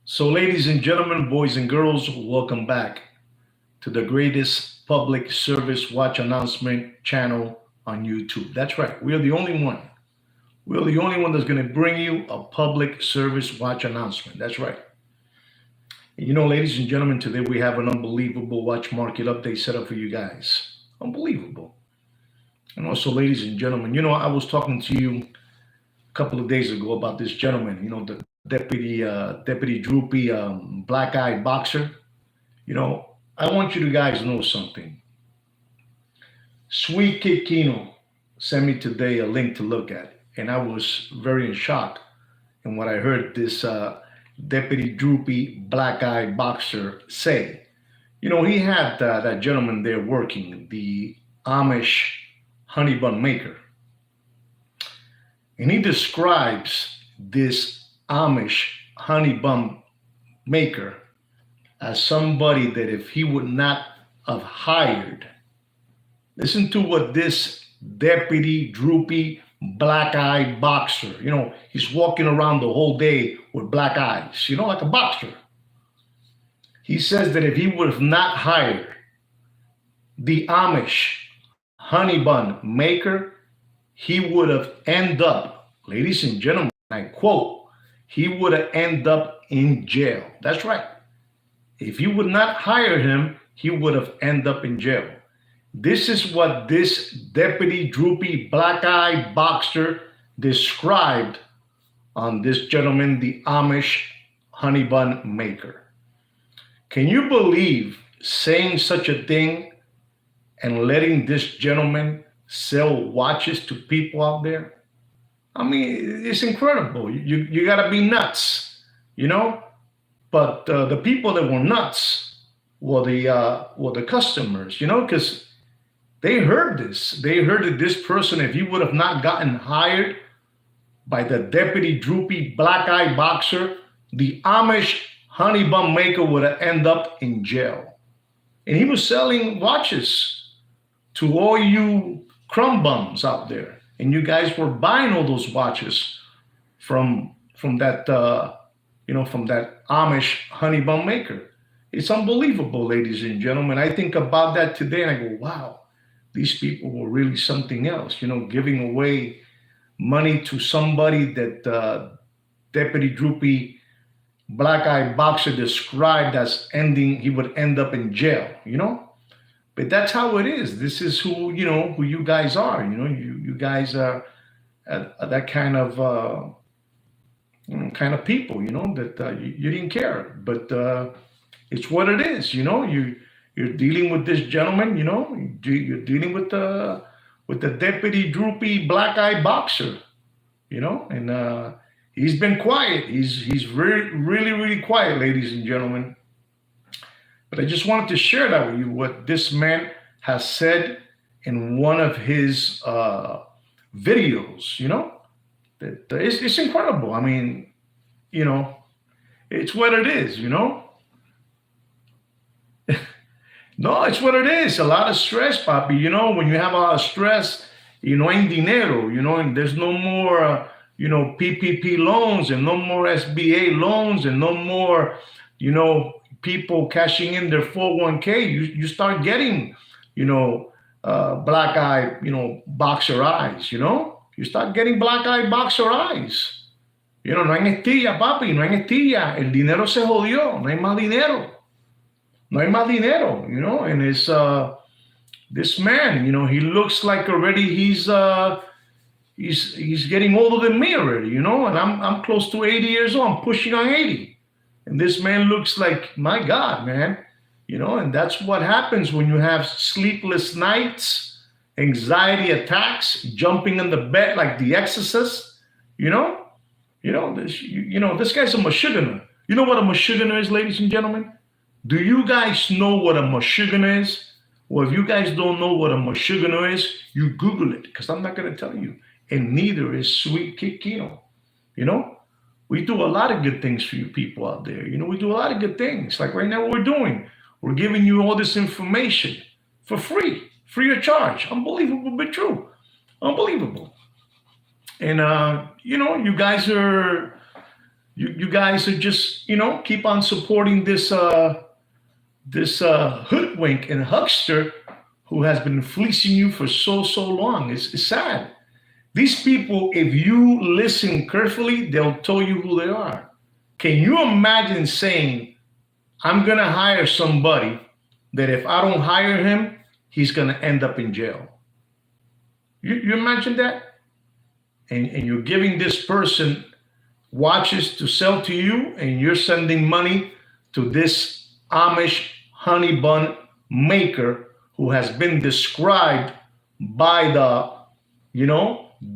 So, ladies and gentlemen, boys and girls, welcome back to the greatest public service watch announcement channel on YouTube. That's right, we are the only one. We're the only one that's going to bring you a public service watch announcement. That's right. And ladies and gentlemen, today we have an unbelievable watch market update set up for you guys. Unbelievable. And also, ladies and gentlemen, I was talking to you a couple of days ago about this gentleman, the Deputy Droopy black-eyed boxer. I want you to guys know something. Sweet Kid Kino sent me today a link to look at, and I was very in shock in what I heard this Deputy Droopy black-eyed boxer say. He had that gentleman there working, the Amish honey bun maker, and he describes this Amish honey bun maker as somebody that if he would not have hired, listen to what this Deputy Droopy black-eyed boxer, he's walking around the whole day with black eyes, like a boxer. He says that if he would have not hired the Amish honey bun maker, he would have ended up, ladies and gentlemen, I quote, he would have ended up in jail. That's right. If you would not hire him, he would have ended up in jail. This is what this Deputy Droopy black-eyed boxer described on this gentleman, the Amish honey bun maker. Can you believe saying such a thing and letting this gentleman sell watches to people out there? I mean, it's incredible. You got to be nuts, But the people that were nuts were the customers, because they heard this. They heard that this person, if he would have not gotten hired by the Deputy Droopy black-eyed boxer, the Amish honey bun maker would have ended up in jail. And he was selling watches to all you crumb bums out there, and you guys were buying all those watches from that from that Amish honey bun maker. It's unbelievable, ladies and gentlemen. I think about that today and I go, wow, these people were really something else, giving away money to somebody that Deputy Droopy black-eyed boxer described as he would end up in jail, But that's how it is. This is who you guys are, you guys are that kind of people, that you didn't care, but it's what it is, you're dealing with this gentleman, you're dealing with the Deputy Droopy black-eyed boxer, and he's been quiet. He's really quiet, ladies and gentlemen. But I just wanted to share that with you, what this man has said in one of his videos, that it's incredible. I mean, it's what it is, No, it's what it is. A lot of stress, papi. When you have a lot of stress, hay dinero, and there's no more, PPP loans and no more SBA loans and no more, people cashing in their 401k. You start getting, black-eyed, boxer eyes, You start getting black-eyed boxer eyes. No hay estilla, papi, no hay estilla. El dinero se jodió. No hay más dinero. No hay más dinero, and it's this man, he looks like already he's getting older than me already, and I'm close to 80 years old. I'm pushing on 80. And this man looks like, my God, man, and that's what happens when you have sleepless nights, anxiety attacks, jumping in the bed like the exorcist, this guy's a mashugana. You know what a mashugana is, ladies and gentlemen? Do you guys know what a mashugana is? Well, if you guys don't know what a mashugana is, you Google it, because I'm not going to tell you. And neither is Sweet Kid Kino. We do a lot of good things for you people out there. We do a lot of good things. Like right now, what we're doing, we're giving you all this information for free of charge. Unbelievable, but true. Unbelievable. And, you guys are You guys are just, keep on supporting this hoodwink and huckster who has been fleecing you for so long. It's sad. These people, if you listen carefully, they'll tell you who they are. Can you imagine saying, I'm going to hire somebody that if I don't hire him, he's going to end up in jail? You imagine that? And you're giving this person watches to sell to you, and you're sending money to this Amish honey bun maker who has been described by the,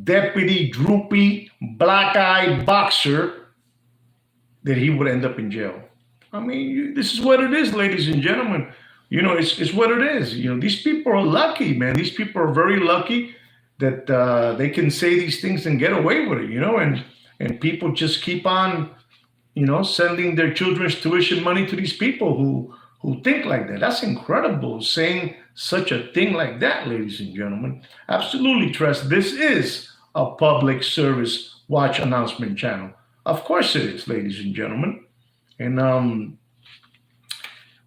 deputy droopy black-eyed boxer that he would end up in jail. I mean, this is what it is, ladies and gentlemen. It's what it is. These people are lucky, man. These people are very lucky that they can say these things and get away with it, and people just keep on, sending their children's tuition money to these people who think like that. That's incredible, saying such a thing like that, ladies and gentlemen. Absolutely, trust. This is a public service watch announcement channel. Of course it is, ladies and gentlemen. And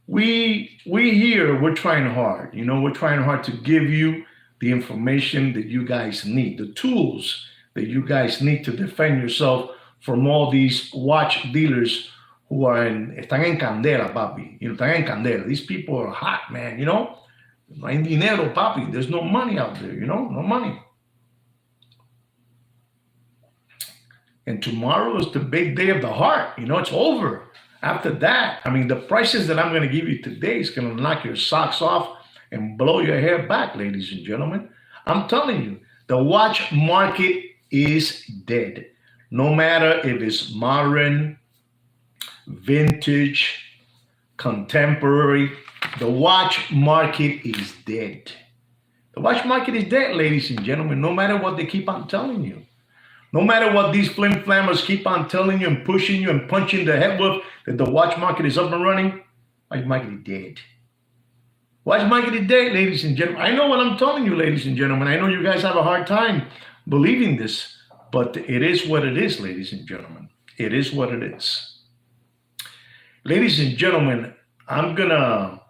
we here, we're trying hard. We're trying hard to give you the information that you guys need, the tools that you guys need to defend yourself from all these watch dealers who están en candela, papi. Están en candela. These people are hot, man. No hay dinero, papi. There's no money out there. No money. And tomorrow is the big day of the heart. It's over. After that, I mean, the prices that I'm going to give you today is going to knock your socks off and blow your hair back, ladies and gentlemen. I'm telling you, the watch market is dead. No matter if it's modern, vintage, contemporary, the watch market is dead. The watch market is dead, ladies and gentlemen, no matter what they keep on telling you. No matter what these flim-flammers keep on telling you and pushing you and punching the head with, that the watch market is up and running, watch market is dead. Watch market is dead, ladies and gentlemen. I know what I'm telling you, ladies and gentlemen. I know you guys have a hard time believing this, but it is what it is, ladies and gentlemen. It is what it is. Ladies and gentlemen, I'm gonna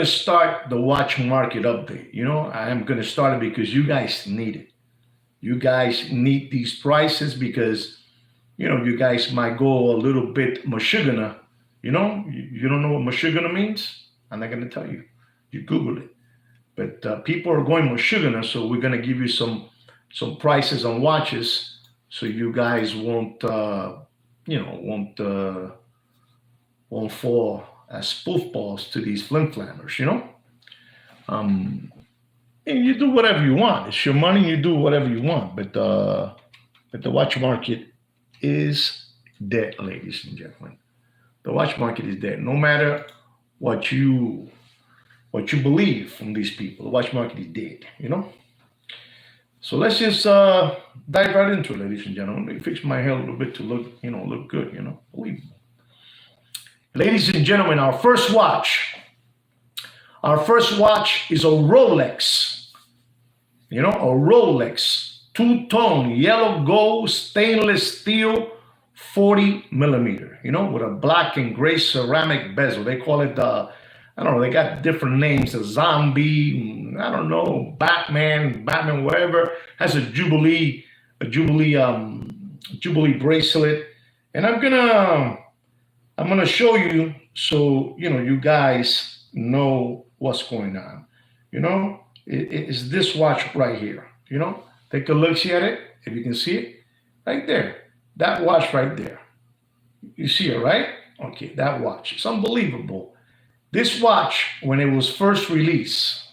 start the watch market update. I am gonna start it because you guys need it. You guys need these prices because, you guys might go a little bit mashugana. You don't know what mashugana means? I'm not going to tell you. You Google it. But people are going mashugana, so we're going to give you some prices on watches so you guys won't fall as spoof balls to these flim-flammers, And you do whatever you want. It's your money. You do whatever you want. But the watch market is dead, ladies and gentlemen. The watch market is dead. No matter what you believe from these people, the watch market is dead. So let's just dive right into it, ladies and gentlemen. Let me fix my hair a little bit to look good. Believable. Ladies and gentlemen, our first watch is a Rolex. A Rolex, two-tone, yellow gold, stainless steel, 40 millimeter, with a black and gray ceramic bezel. They call it they got different names, a zombie, Batman, whatever. Has a Jubilee bracelet. And I'm gonna show you so you guys know what's going on. It's this watch right here. Take a look, see at it. If you can see it, right there. That watch right there. You see it, right? Okay, that watch. It's unbelievable. This watch, when it was first released,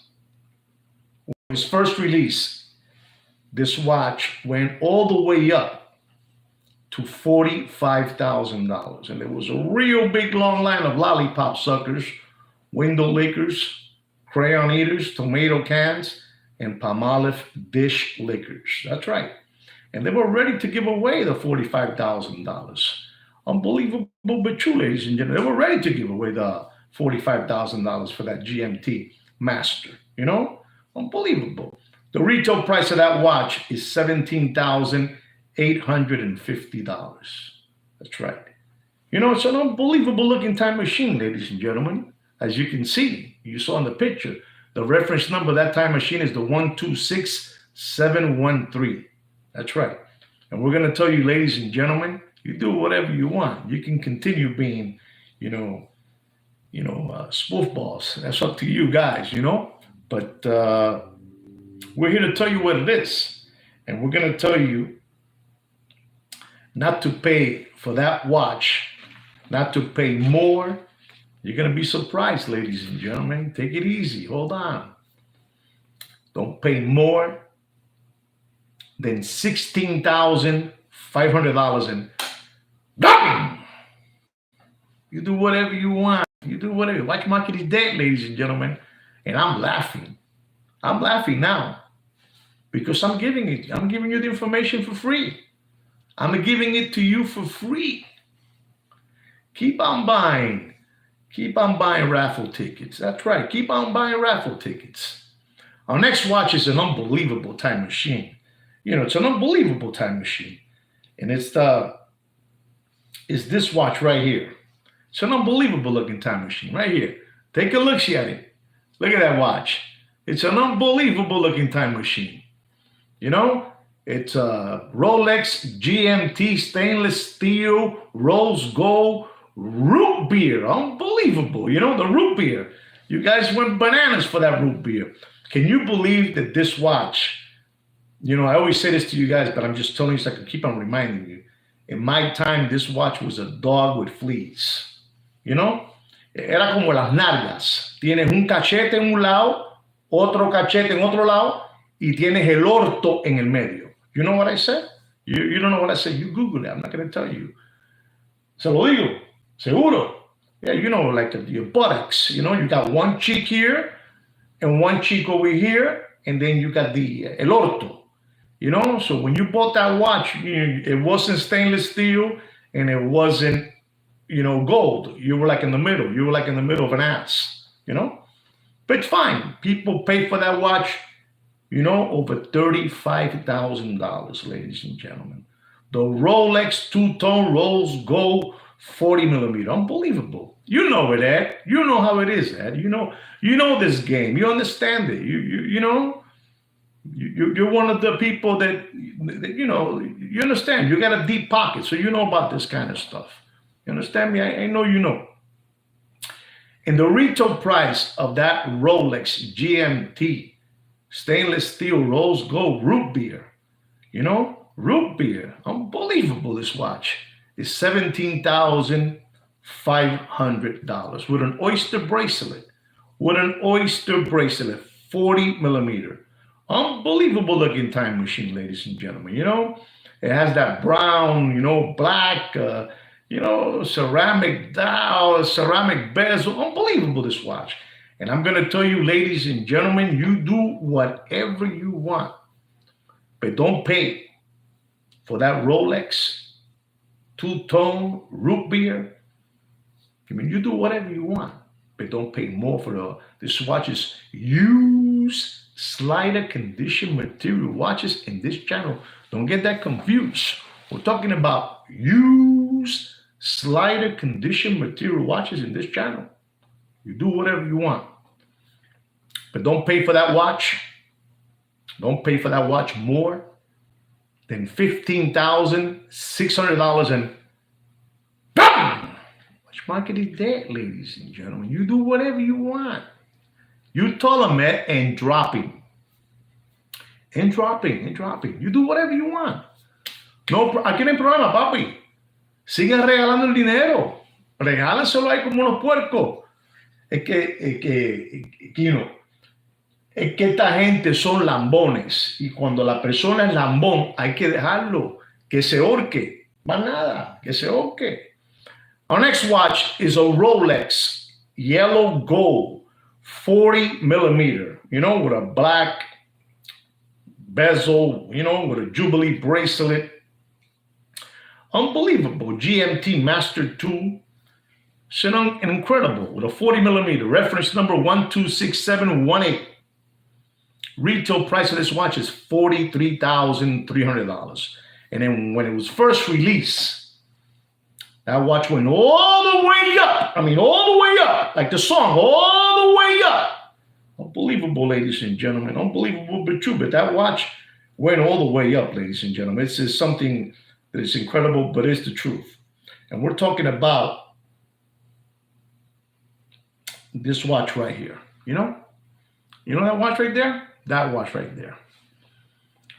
this watch went all the way up to $45,000. And there was a real big long line of lollipop suckers, window lickers, crayon eaters, tomato cans, and Palmolive dish lickers. That's right. And they were ready to give away the $45,000. Unbelievable but true, ladies and gentlemen. They were ready to give away the $45,000 for that GMT Master. Unbelievable. The retail price of that watch is $17,850. That's right. You know, it's an unbelievable looking time machine, ladies and gentlemen. As you can see, you saw in the picture, the reference number of that time machine is the 126713. That's right. And we're going to tell you, ladies and gentlemen, you do whatever you want. You can continue being, spoof balls. That's up to you guys, But we're here to tell you what it is. And we're going to tell you not to pay for that watch, not to pay more. You're going to be surprised, ladies and gentlemen. Take it easy. Hold on. Don't pay more than $16,500 and bang! You do whatever you want. You do whatever. Watch market is dead, ladies and gentlemen. And I'm laughing. I'm laughing now because I'm giving you the information for free. I'm giving it to you for free. Keep on buying. Keep on buying raffle tickets. That's right. Keep on buying raffle tickets. Our next watch is an unbelievable time machine. It's an unbelievable time machine. And it's this watch right here. It's an unbelievable looking time machine right here. Take a look at it. Look at that watch. It's an unbelievable looking time machine. It's a Rolex GMT stainless steel rose gold root beer. Unbelievable. The root beer. You guys went bananas for that root beer. Can you believe that this watch, I always say this to you guys, but I'm just telling you so I can keep on reminding you. In my time, this watch was a dog with fleas. Era como las nalgas. Tienes un cachete en un lado, otro cachete en otro lado, y tienes el orto en el medio. You know what I said? You don't know what I said. You Google it. I'm not going to tell you. Se lo digo. Seguro. Yeah, like your buttocks. You got one cheek here and one cheek over here, and then you got el orto. So when you bought that watch, it wasn't stainless steel and it wasn't, gold. You were like in the middle. You were like in the middle of an ass, But fine. People pay for that watch, over $35,000, ladies and gentlemen. The Rolex two-tone rose gold 40 millimeter. Unbelievable. You know it, Ed. You know how it is, Ed. You know this game. You understand it. You're one of the people that you understand. You got a deep pocket, so you know about this kind of stuff. You understand me? I know you know. And the retail price of that Rolex GMT stainless steel rose gold root beer, root beer, unbelievable. This watch is $17,500 with an oyster bracelet, 40 millimeter. Unbelievable looking time machine, ladies and gentlemen. It has that brown, black, ceramic dial, ceramic bezel. Unbelievable, this watch. And I'm going to tell you, ladies and gentlemen, you do whatever you want, but don't pay for that Rolex two-tone root beer. You do whatever you want, but don't pay more for this watch is used slider condition material watches in this channel. Don't get that confused. We're talking about used slider condition material watches in this channel. You do whatever you want, but don't pay for that watch. Don't pay for that watch more than $15,600 and bam! Watch market is dead, ladies and gentlemen. You do whatever you want. You tell them it and dropping. And dropping. You do whatever you want. No, aquí no hay problema, papi. Sigan regalando el dinero. Regálenselo ahí como unos puercos. Es que Kino, es que esta gente son lambones. Y cuando la persona es lambón, hay que dejarlo. Que se horque. Más nada. Que se horque. Our next watch is a Rolex yellow gold 40 millimeter, with a black bezel, with a Jubilee bracelet. Unbelievable. GMT Master 2. It's an incredible with a 40 millimeter. Reference number 126718. Retail price of this watch is $43,300. And then when it was first released, That watch went all the way up. I mean, all the way up, like the song, all the way up. Unbelievable, ladies and gentlemen. Unbelievable, but true. But that watch went all the way up, ladies and gentlemen. It's just something that is incredible, but it's the truth. And we're talking about this watch right here. You know that watch right there? That watch right there.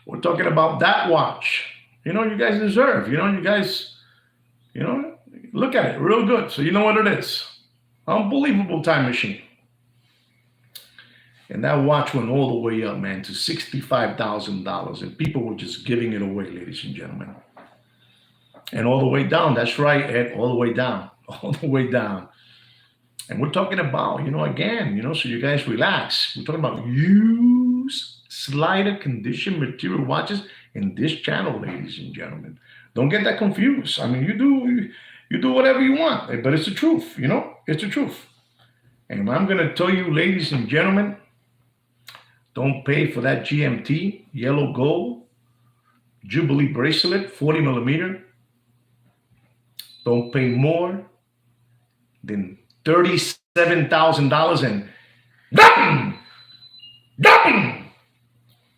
We're talking about that watch. You guys deserve. You guys, look at it real good. So you know what it is. Unbelievable time machine. And that watch went all the way up, man, to $65,000. And people were just giving it away, ladies and gentlemen. And all the way down. That's right, Ed. All the way down. All the way down. And we're talking about, again, so you guys relax. We're talking about used slider condition material watches in this channel, ladies and gentlemen. Don't get that confused. I mean, you do whatever you want, but it's the truth, It's the truth. And I'm going to tell you, ladies and gentlemen, don't pay for that GMT yellow gold Jubilee bracelet, 40 millimeter. Don't pay more than $37,000 and ¡Dame!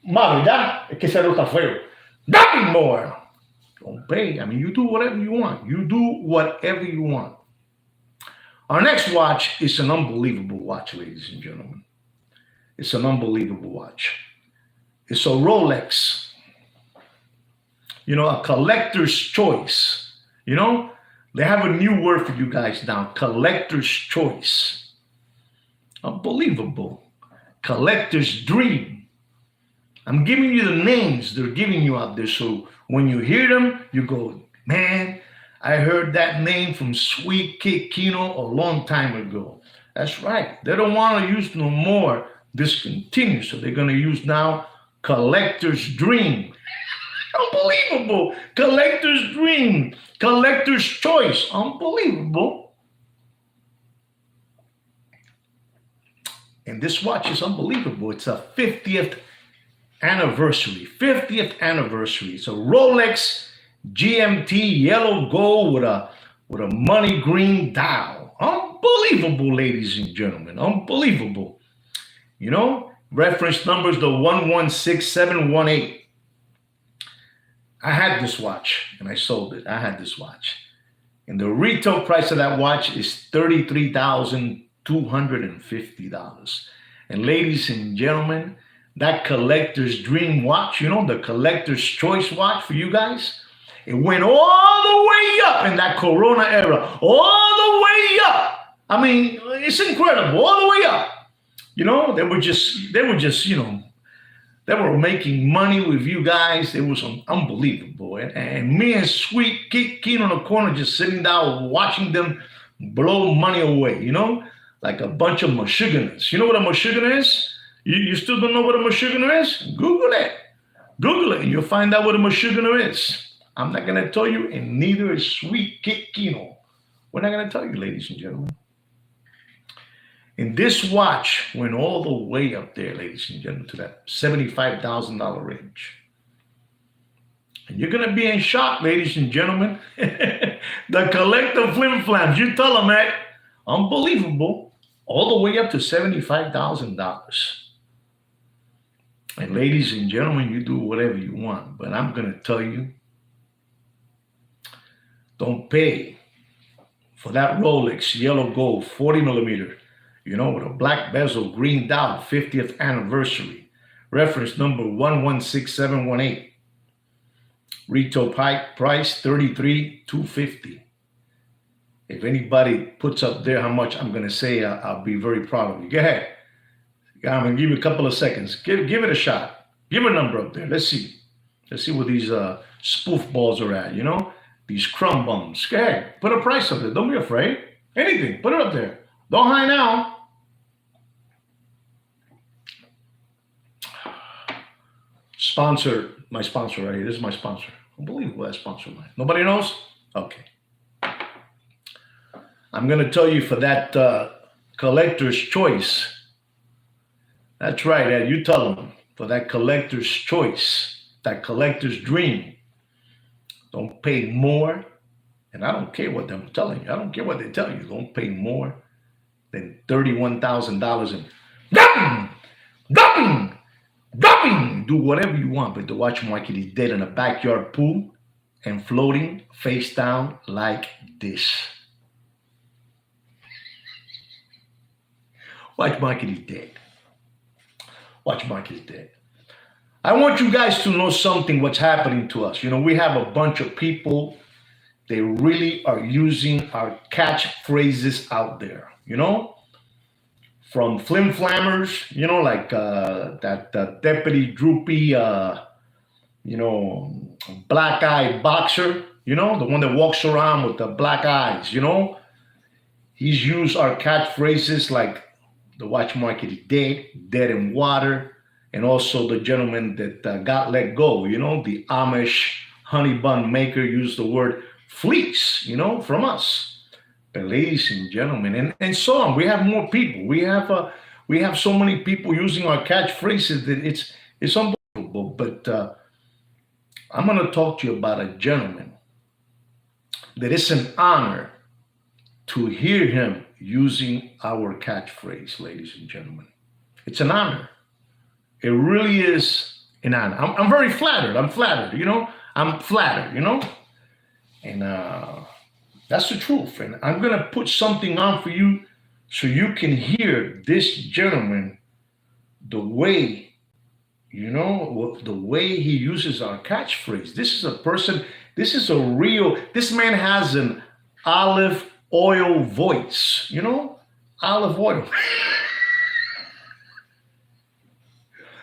Mami, ya, es que ese no está feo. Nothing more. Don't pay. I mean, you do whatever you want. You do whatever you want. Our next watch is an unbelievable watch, ladies and gentlemen. It's an unbelievable watch. It's a Rolex. A collector's choice. They have a new word for you guys now. Collector's choice. Unbelievable. Collector's dream. I'm giving you the names they're giving you out there. So when you hear them, you go, man, I heard that name from Sweet Kid Kino a long time ago. That's right. They don't want to use no more discontinue. So they're going to use now collector's dream. Unbelievable. Collector's dream. Collector's choice. Unbelievable. And this watch is unbelievable. It's a 50th anniversary. 50th anniversary. It's a Rolex GMT yellow gold with a money green dial. Unbelievable, ladies and gentlemen. Unbelievable. Reference numbers the 116718. I had this watch and I sold it. I had this watch. And the retail price of that watch is $33,250. And ladies and gentlemen, that collector's dream watch, the collector's choice watch for you guys, it went all the way up in that Corona era. All the way up. I mean, it's incredible. All the way up. They were just, they were making money with you guys. It was unbelievable. And me and Sweet Keen on the corner just sitting down watching them blow money away, like a bunch of Michiganers. You know what a Michiganer is? You still don't know what a Michiganer is? Google it. Google it and you'll find out what a Michiganer is. I'm not going to tell you, and neither is Sweet Kino. We're not going to tell you, ladies and gentlemen. And this watch went all the way up there, ladies and gentlemen, to that $75,000 range. And you're going to be in shock, ladies and gentlemen. The collector flim-flams, you tell them that. Unbelievable. All the way up to $75,000. And ladies and gentlemen, you do whatever you want. But I'm going to tell you, don't pay for that Rolex yellow gold 40 millimeter. With a black bezel, green dial, 50th anniversary. Reference number 116718. Retail price $33,250. If anybody puts up there how much I'm going to say, I'll be very proud of you. Go ahead. I'm going to give you a couple of seconds. Give it a shot. Give a number up there. Let's see. Let's see where these spoof balls are at, These crumb bums. Go ahead. Put a price up there. Don't be afraid. Anything. Put it up there. Don't hide now. Sponsor, my sponsor right here. This is my sponsor. Unbelievable, that sponsor line. Nobody knows? Okay. I'm going to tell you for that collector's choice. That's right, Ed. You tell them. For that collector's choice, that collector's dream. Don't pay more And I don't care what I'm telling you. I don't care what they tell you. Don't pay more than $31,000 in dumping, dumping, dumping. Do whatever you want, but the watch market is dead in a backyard pool and floating face down like this. Watch market is dead. Watch market is dead. I want you guys to know something, what's happening to us. You know, we have a bunch of people, they really are using our catchphrases out there, you know? From flim flammers, you know, like that Deputy Droopy, black eye boxer, you know, the one that walks around with the black eyes, you know? He's used our catchphrases like the watch market is dead, dead in water, and also the gentleman that got let go, you know, the Amish honey bun maker used the word fleece, you know, from us. But ladies and gentlemen, and so on, we have more people. We have so many people using our catchphrases that it's unbelievable. But I'm going to talk to you about a gentleman that it's an honor to hear him using our catchphrase, ladies and gentlemen. It's an honor. It really is an honor. I'm very flattered. I'm flattered, you know. I'm flattered, you know. And that's the truth. And I'm going to put something on for you so you can hear this gentleman, the way, you know, the way he uses our catchphrase. This is a person, this man has an olive oil voice, you know, olive oil.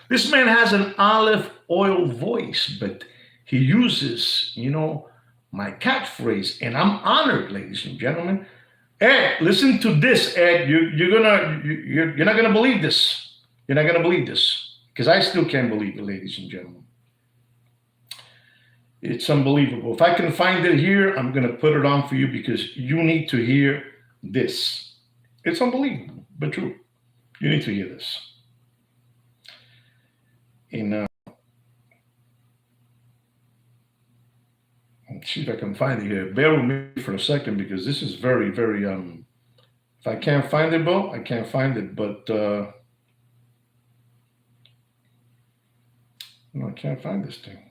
This man has an olive oil voice, but he uses, you know, my catchphrase, and I'm honored, ladies and gentlemen. Ed, listen to this, Ed. You're not gonna believe this. You're not gonna believe this, because I still can't believe it, ladies and gentlemen. It's unbelievable. If I can find it here, I'm gonna put it on for you because you need to hear this. It's unbelievable, but true. You need to hear this. Let's see if I can find it here. Bear with me for a second because this is very, very if I can't find it, Bo, I can't find it, but no, I can't find this thing.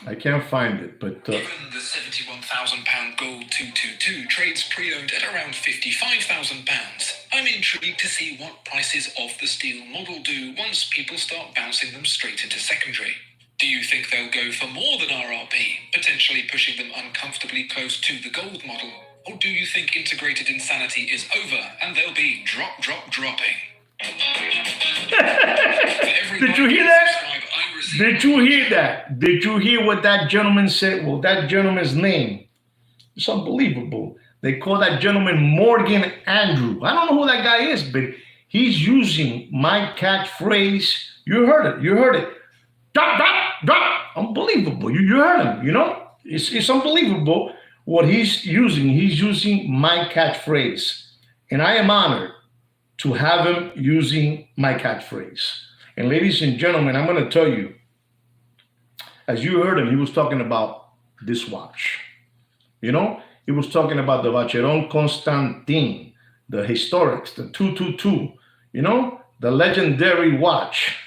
I can't find it, but given the £71,000 gold 222 trades pre-owned at around £55,000, I'm intrigued to see what prices of the steel model do once people start bouncing them straight into secondary. Do you think they'll go for more than RRP, potentially pushing them uncomfortably close to the gold model? Or do you think integrated insanity is over and they'll be dropping? Did you hear that? Did you hear that? Did you hear what that gentleman said? Well, that gentleman's name, it's unbelievable. They call that gentleman Morgan Andrew. I don't know who that guy is, but he's using my catchphrase. You heard it. Drop. Unbelievable. You heard him, you know? It's unbelievable what he's using. He's using my catchphrase. And I am honored to have him using my catchphrase. And ladies and gentlemen, I'm going to tell you, as you heard him, he was talking about this watch. You know, he was talking about the Vacheron Constantin, the historics, the 222, you know, the legendary watch.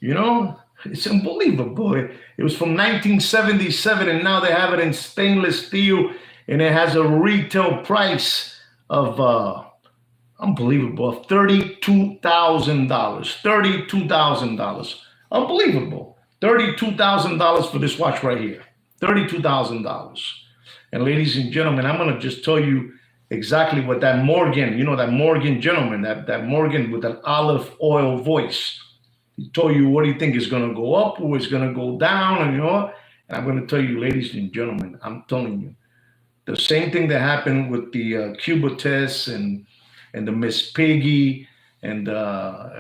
You know, it's unbelievable. It was from 1977, and now they have it in stainless steel, and it has a retail price of unbelievable, $32,000. $32,000. Unbelievable. $32,000 for this watch right here. $32,000. And ladies and gentlemen, I'm going to just tell you exactly what that Morgan, you know, that Morgan gentleman, that Morgan with an olive oil voice, he told you what do you think is going to go up or is going to go down, and you know, and I'm going to tell you, ladies and gentlemen, I'm telling you, the same thing that happened with the Cuba test and the Miss Piggy and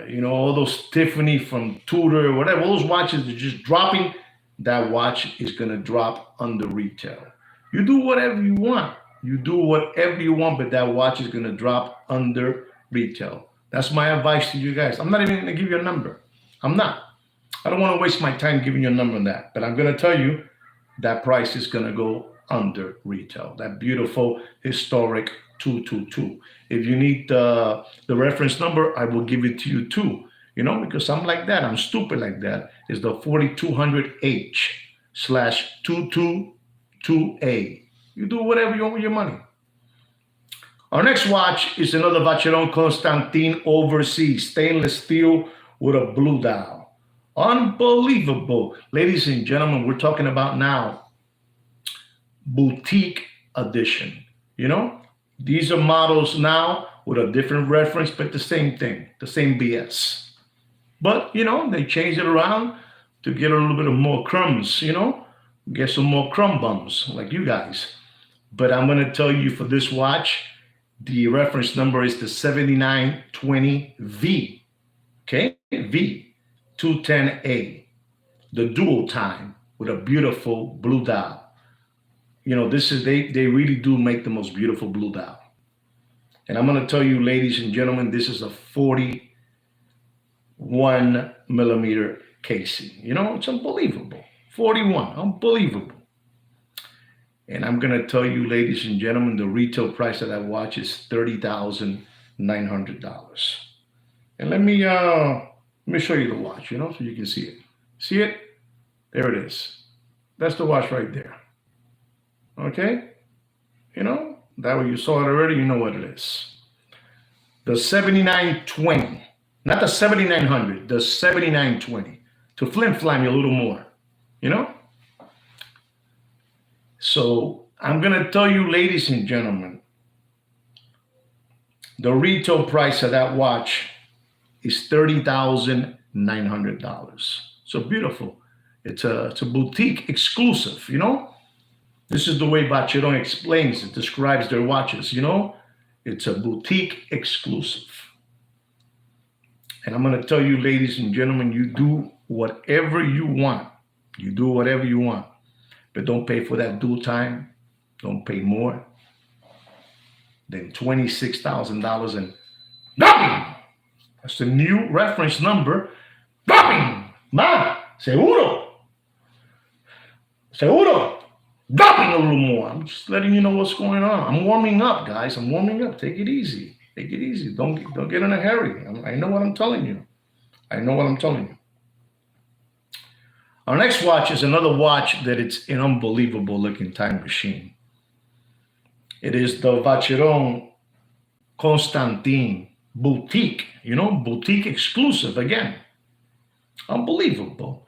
you know, all those Tiffany from Tudor, whatever, all those watches are just dropping. That watch is gonna drop under retail. You do whatever you want. But that watch is gonna drop under retail. That's my advice to you guys. I'm not even gonna give you a number. I'm not. I don't want to waste my time giving you a number on that, but I'm going to tell you that price is going to go under retail. That beautiful historic 222. If you need the reference number, I will give it to you too. You know, because I'm like that. I'm stupid like that. It's the 4200H/222A. You do whatever you want with your money. Our next watch is another Vacheron Constantin overseas stainless steel with a blue dial. Unbelievable. Ladies and gentlemen, we're talking about now boutique edition. You know, these are models now with a different reference, but the same thing, the same BS. But, you know, they change it around to get a little bit of more crumbs, you know, get some more crumb bums like you guys. But I'm going to tell you for this watch, the reference number is the 7920V, okay? V210A, the dual time with a beautiful blue dial. You know, this is, they really do make the most beautiful blue dial. And I'm going to tell you, ladies and gentlemen, this is a 41 millimeter casing. You know, it's unbelievable. 41, unbelievable. And I'm going to tell you, ladies and gentlemen, the retail price of that watch is $30,900. And let me show you the watch, you know, so you can see it. See it? There it is. That's the watch right there. Okay? You know, that way you saw it already, you know what it is. The 7920, not the 7900, the 7920, to flim-flam you a little more, you know? So I'm going to tell you, ladies and gentlemen, the retail price of that watch is $30,900. So beautiful. It's a boutique exclusive, you know? This is the way Vacheron explains it, describes their watches, you know? It's a boutique exclusive. And I'm going to tell you, ladies and gentlemen, you do whatever you want. You do whatever you want. But don't pay for that dual time. Don't pay more than $26,000 and nothing. That's the new reference number. Nothing. Ma, seguro. Seguro. Nothing a little more. I'm just letting you know what's going on. I'm warming up, guys. I'm warming up. Take it easy. Take it easy. Don't get in a hurry. I know what I'm telling you. I know what I'm telling you. Our next watch is another watch that it's an unbelievable looking time machine. It is the Vacheron Constantin boutique, you know, boutique exclusive again. Unbelievable.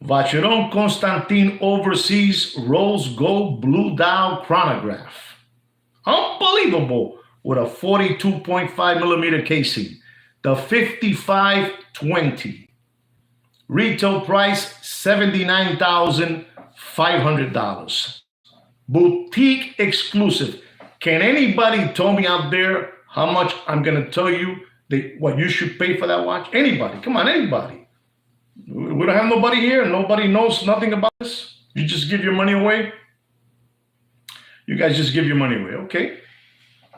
Vacheron Constantin overseas rose gold blue dial chronograph. Unbelievable with a 42.5 millimeter casing. The 5520. Retail price $79,500. Boutique exclusive. Can anybody tell me out there how much I'm going to tell you what you should pay for that watch? Anybody? Come on, anybody. We don't have nobody here. Nobody knows nothing about this. You just give your money away. You guys just give your money away, okay?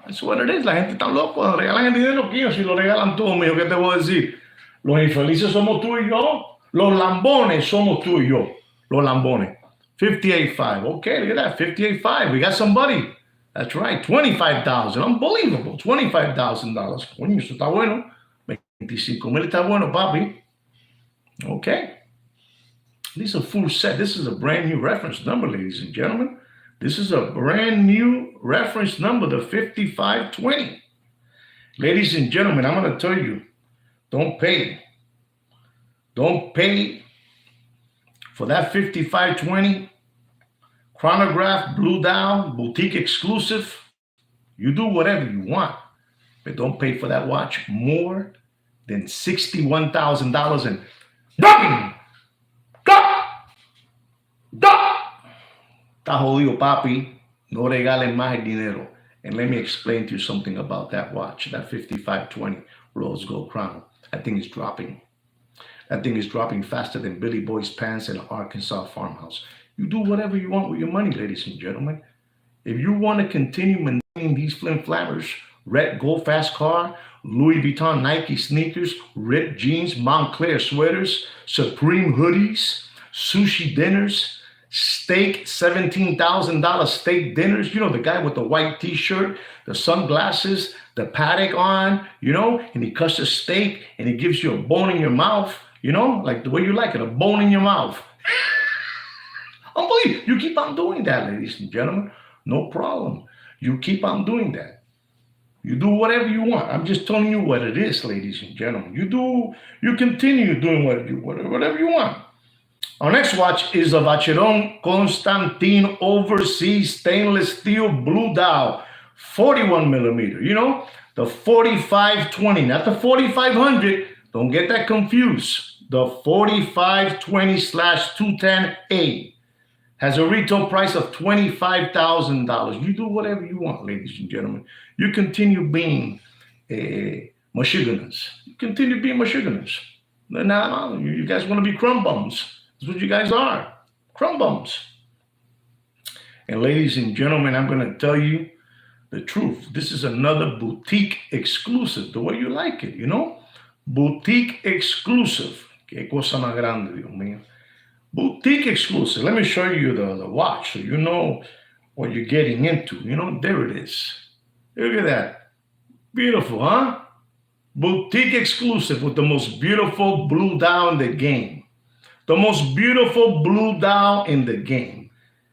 That's what it is. La gente está loco. Regalan el dinero aquí. Si lo regalan todo, mijo, ¿qué te voy a decir? Los infelices somos tú y yo. Los lambones somos tú y yo. Los lambones. 58.5. Okay, look at that. 58.5. We got somebody. That's right. 25,000. Unbelievable. $25,000. Coño, eso está bueno. 25,000 está bueno, papi. Okay. This is a full set. This is a brand new reference number, ladies and gentlemen. This is a brand new reference number, the 5520. Ladies and gentlemen, I'm going to tell you, don't pay for that 5520 chronograph, blue dial, boutique exclusive. You do whatever you want, but don't pay for that watch more than $61,000 and nothing. Está jodido, papi. No regalen más el dinero. And let me explain to you something about that watch, that 5520 rose gold chrono. That thing is dropping. That thing is dropping faster than Billy Boy's pants in an Arkansas farmhouse. You do whatever you want with your money, ladies and gentlemen. If you want to continue maintaining these flim-flammers red gold fast car, Louis Vuitton Nike sneakers, ripped jeans, Montclair sweaters, Supreme hoodies, sushi dinners, steak, $17,000 steak dinners. You know, the guy with the white t-shirt, the sunglasses, the Patek on, you know, and he cuts a steak and he gives you a bone in your mouth, you know, like the way you like it, a bone in your mouth. Unbelievable. You keep on doing that, ladies and gentlemen. No problem. You keep on doing that. You do whatever you want. I'm just telling you what it is, ladies and gentlemen. You continue doing whatever you want. Our next watch is a Vacheron Constantin overseas stainless steel blue dial, 41 millimeter. You know, the 4520, not the 4500. Don't get that confused. The 4520/210A. Has a retail price of $25,000. You do whatever you want, ladies and gentlemen. You continue being Michiganders. You continue being Michiganders. Now, you guys want to be crumb bums. That's what you guys are, crumb bums. And ladies and gentlemen, I'm going to tell you the truth. This is another boutique exclusive, the way you like it, you know? Boutique exclusive. Qué cosa más grande, Dios mío. Boutique exclusive. Let me show you the watch so you know what you're getting into. You know, there it is. Look at that. Beautiful, huh? Boutique exclusive with the most beautiful blue dial in the game. The most beautiful blue dial in the game.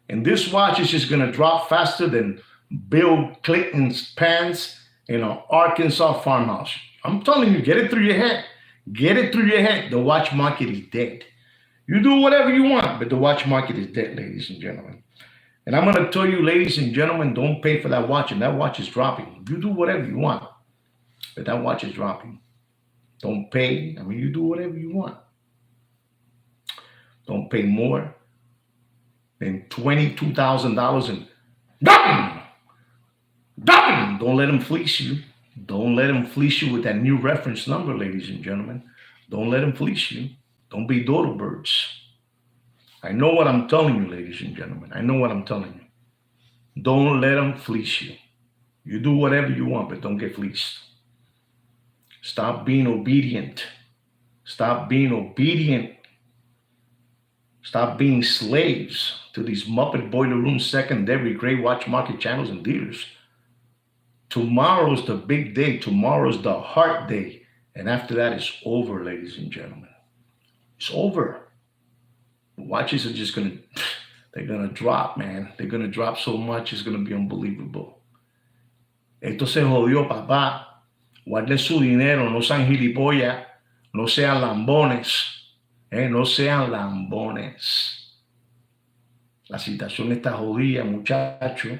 And this watch is just going to drop faster than Bill Clinton's pants in an Arkansas farmhouse. I'm telling you, get it through your head. Get it through your head. The watch market is dead. You do whatever you want, but the watch market is dead, ladies and gentlemen. And I'm going to tell you, ladies and gentlemen, don't pay for that watch, and that watch is dropping. You do whatever you want, but that watch is dropping. Don't pay. I mean, you do whatever you want. Don't pay more than $22,000 and dropping. Don't let them fleece you. Don't let them fleece you with that new reference number, ladies and gentlemen. Don't let them fleece you. Don't be dodo birds. I know what I'm telling you, ladies and gentlemen. I know what I'm telling you. Don't let them fleece you. You do whatever you want, but don't get fleeced. Stop being obedient. Stop being obedient. Stop being slaves to these Muppet Boiler Room secondary gray watch market channels and dealers. Tomorrow's the big day. Tomorrow's the heart day. And after that, it's over, ladies and gentlemen. It's over. The watches are just they're going to drop, man. They're going to drop so much, it's going to be unbelievable. Esto se jodió, papá. Guarden su dinero, no sean gilipollas, no sean lambones, no sean lambones. La situación está jodida, muchacho.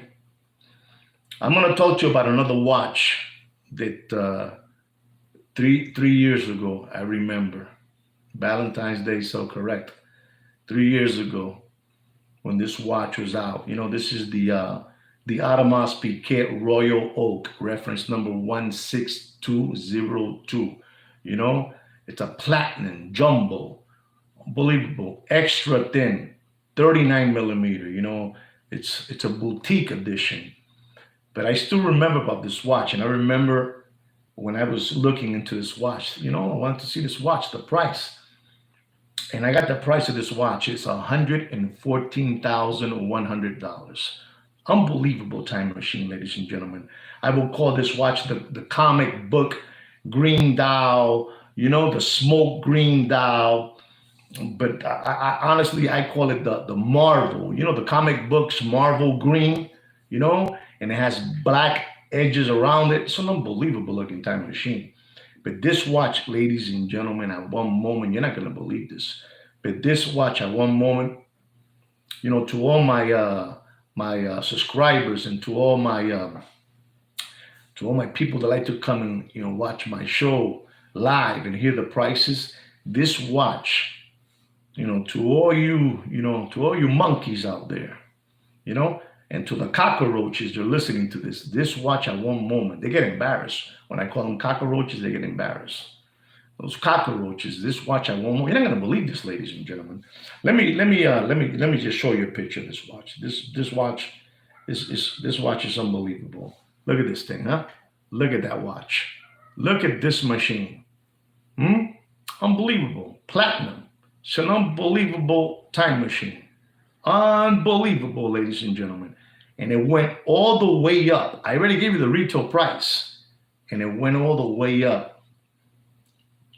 I'm going to talk to you about another watch that three years ago, I remember. Valentine's Day, so correct. 3 years ago, when this watch was out, you know, this is the Audemars Piguet Royal Oak, reference number 16202. You know, it's a platinum jumbo, unbelievable, extra thin, 39 millimeter. You know, it's a boutique edition. But I still remember about this watch, and I remember when I was looking into this watch, you know, I wanted to see this watch, the price. And I got the price of this watch. It's $114,100. Unbelievable time machine, ladies and gentlemen. I will call this watch the comic book green dial, you know, the smoke green dial. But I honestly, I call it the Marvel, you know, the comic books Marvel green, you know, and it has black edges around it. It's an unbelievable looking time machine. But this watch, ladies and gentlemen, at one moment, you're not going to believe this, but this watch at one moment, you know, to all my subscribers and to all my people that like to come and, you know, watch my show live and hear the prices, this watch, you know, to all you monkeys out there, you know, and to the cockroaches that are listening to this watch at one moment, they get embarrassed. When I call them cockroaches, they get embarrassed. Those cockroaches, this watch at one moment, you're not gonna believe this, ladies and gentlemen. Let me just show you a picture of this watch. This watch is unbelievable. Look at this thing, huh? Look at that watch. Look at this machine. Hmm? Unbelievable. Platinum. It's an unbelievable time machine. Unbelievable, ladies and gentlemen. And it went all the way up. I already gave you the retail price. And it went all the way up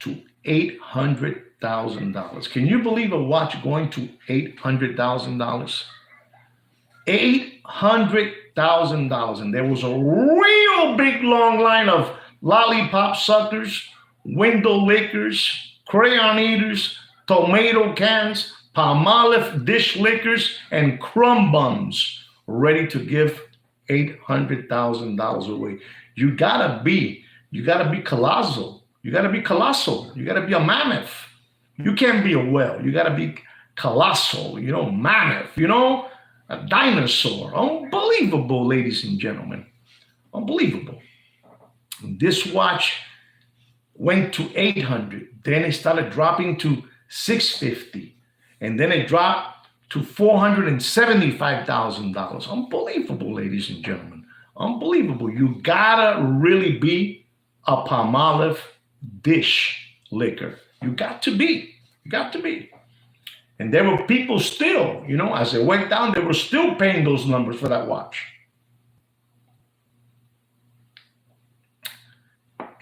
to $800,000. Can you believe a watch going to $800,000? $800,000. And there was a real big long line of lollipop suckers, window lickers, crayon eaters, tomato cans, Palmolive dish lickers, and crumb bums ready to give $800,000 away. You gotta be colossal. You gotta be colossal. You gotta be a mammoth. You can't be a whale. You gotta be colossal, mammoth, a dinosaur. Unbelievable, ladies and gentlemen. Unbelievable. This watch went to 800. Then it started dropping to 650. And then it dropped to $475,000. Unbelievable, ladies and gentlemen. Unbelievable. You gotta really be a Palmolive dish licker. You got to be. You got to be. And there were people still, as it went down, they were still paying those numbers for that watch.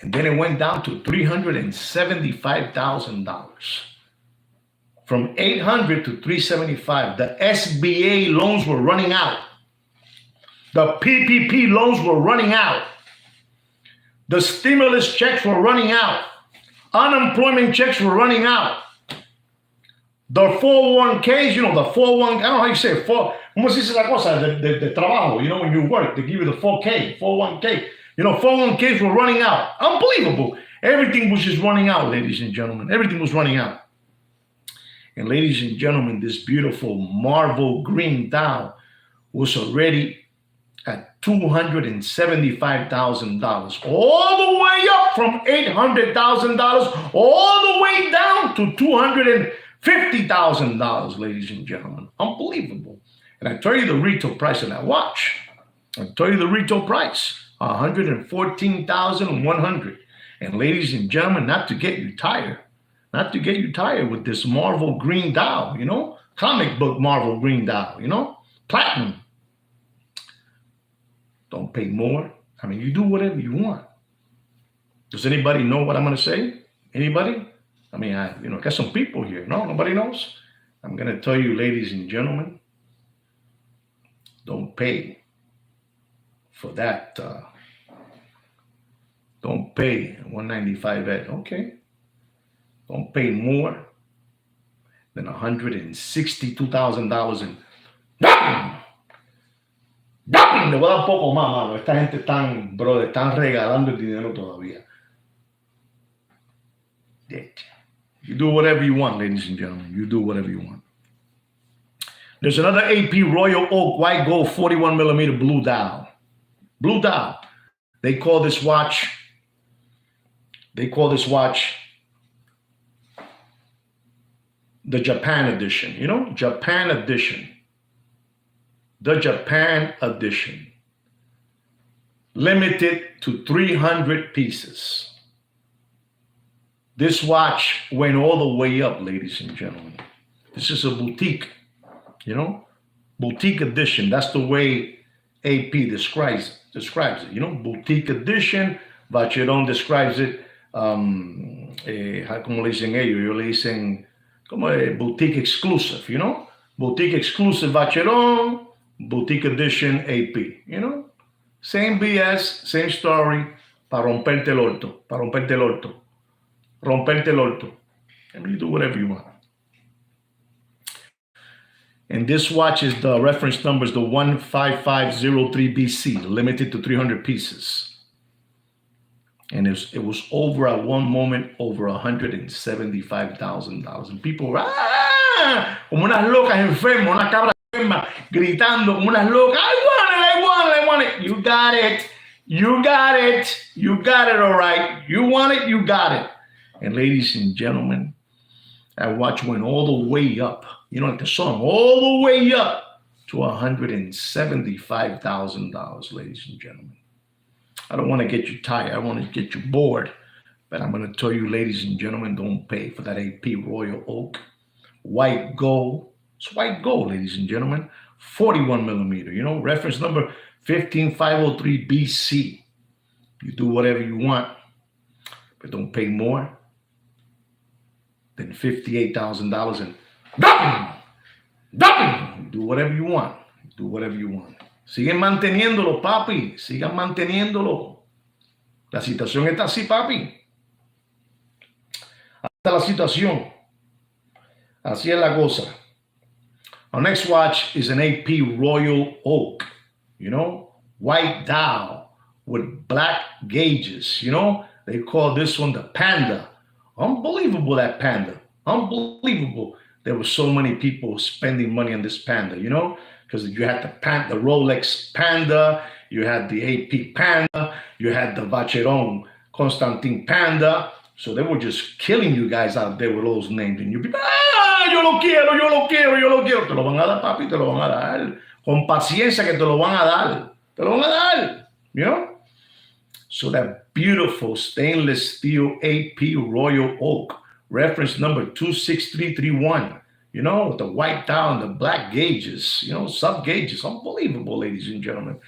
And then it went down to $375,000. From 800 to 375, the SBA loans were running out. The PPP loans were running out. The stimulus checks were running out. Unemployment checks were running out. The 401ks, the 401, I don't know how you say it, ¿cómo se dice la cosa? De trabajo, when you work, they give you the 401k. 401ks were running out. Unbelievable. Everything was just running out, ladies and gentlemen. Everything was running out. And ladies and gentlemen, this beautiful marble green dial was already at $275,000, all the way up from $800,000, all the way down to $250,000, ladies and gentlemen. Unbelievable. And I tell you the retail price of that watch. I tell you the retail price, $114,100. And ladies and gentlemen, not to get you tired with this marble green dial, comic book marble green dial, platinum. Don't pay more. You do whatever you want. Does anybody know what I'm going to say? Anybody? I got some people here. No, nobody knows. I'm going to tell you, ladies and gentlemen, don't pay for that. Don't pay $195. Okay. Don't pay more than $162,000 and le voy a dar poco más, mano. Esta gente están regalando el dinero todavía. You do whatever you want, ladies and gentlemen. You do whatever you want. There's another AP Royal Oak White Gold 41 millimeter blue dial. Blue dial. They call this watch the Japan edition. Japan edition. The Japan edition. Limited to 300 pieces. This watch went all the way up, ladies and gentlemen. This is a boutique, boutique edition. That's the way AP describes it. Boutique edition. Vacheron describes it. Como le dicen ellos le dicen como boutique exclusive, boutique exclusive Vacheron, boutique edition AP, same BS, same story, para romperte el orto. You do whatever you want. And this watch is the reference number is the 15503BC, limited to 300 pieces. And it was over at one moment over $175,000. And people were, como unas locas enfermas, una cabra enferma, gritando como unas locas, I want it. You got it, all right. You want it, you got it. And ladies and gentlemen, that watch went all the way up, like the song, all the way up to $175,000, ladies and gentlemen. I don't want to get you tired. I want to get you bored. But I'm going to tell you, ladies and gentlemen, don't pay for that AP Royal Oak. White gold. It's white gold, ladies and gentlemen. 41 millimeter, reference number 15503 BC. You do whatever you want, but don't pay more than $58,000 and dumping. Do whatever you want. Do whatever you want. Siguen manteniéndolo, papi. Sigan manteniéndolo. La situación está así, papi. Hasta la situación. Así es la cosa. Our next watch is an AP Royal Oak. White dial with black gauges. They call this one the Panda. Unbelievable, that Panda. Unbelievable. There were so many people spending money on this Panda, because you had the Rolex Panda, you had the AP Panda, you had the Vacheron Constantin Panda. So they were just killing you guys out there with those names. And you'd be, yo lo quiero, yo lo quiero, yo lo quiero. Te lo van a dar, papi, te lo van a dar. Con paciencia que te lo van a dar. Te lo van a dar, So that beautiful stainless steel AP Royal Oak, reference number 26331, with the white dial and the black gauges, sub gauges. Unbelievable, ladies and gentlemen.